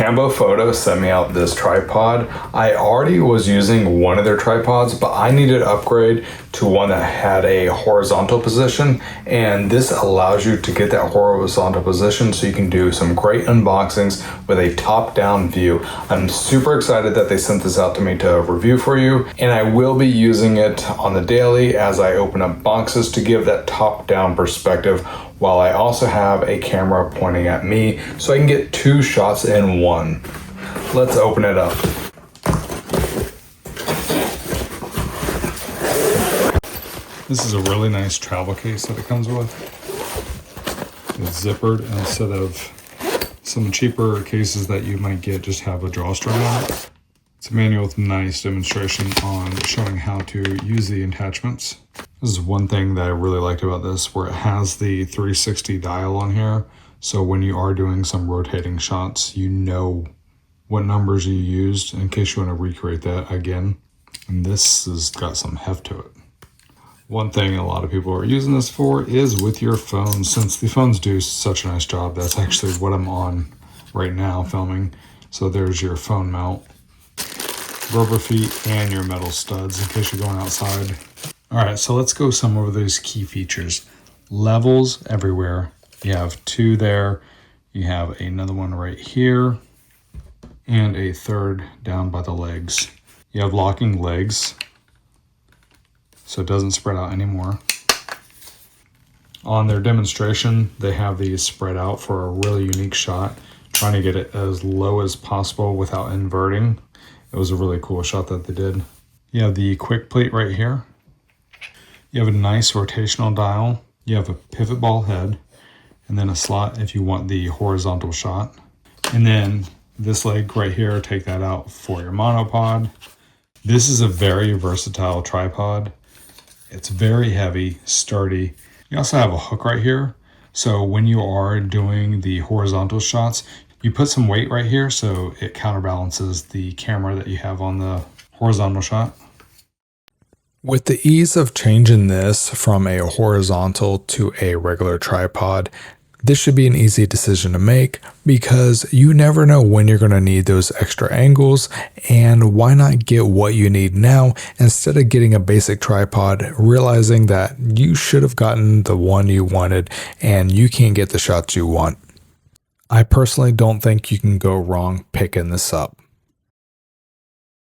Cambofoto sent me out this tripod. I already was using one of their tripods, but I needed to upgrade to one that had a horizontal position, and this allows you to get that horizontal position so you can do some great unboxings with a top-down view. I'm super excited that they sent this out to me to review for you, and I will be using it on the daily as I open up boxes to give that top-down perspective, while I also have a camera pointing at me so I can get two shots in one. Let's open it up. This is a really nice travel case that it comes with. It's zippered instead of some cheaper cases that you might get just have a drawstring on it. It's a manual with nice demonstration on showing how to use the attachments. This is one thing that I really liked about this, where it has the 360 dial on here. So when you are doing some rotating shots, you know what numbers you used in case you want to recreate that again. And this has got some heft to it. One thing a lot of people are using this for is with your phones. Since the phones do such a nice job, that's actually what I'm on right now filming. So there's your phone mount, rubber feet, and your metal studs in case you're going outside. All right, so let's go some over those key features. Levels everywhere. You have two there. You have another one right here and a third down by the legs. You have locking legs, so it doesn't spread out anymore. On their demonstration, they have these spread out for a really unique shot, trying to get it as low as possible without inverting. It was a really cool shot that they did. You have the quick plate right here. You have a nice rotational dial. You have a pivot ball head, and then a slot if you want the horizontal shot. And then this leg right here, take that out for your monopod. This is a very versatile tripod. It's very heavy, sturdy. You also have a hook right here. So when you are doing the horizontal shots, you put some weight right here so it counterbalances the camera that you have on the horizontal shot. With the ease of changing this from a horizontal to a regular tripod, this should be an easy decision to make because you never know when you're going to need those extra angles, and why not get what you need now instead of getting a basic tripod, realizing that you should have gotten the one you wanted and you can't get the shots you want. I personally don't think you can go wrong picking this up.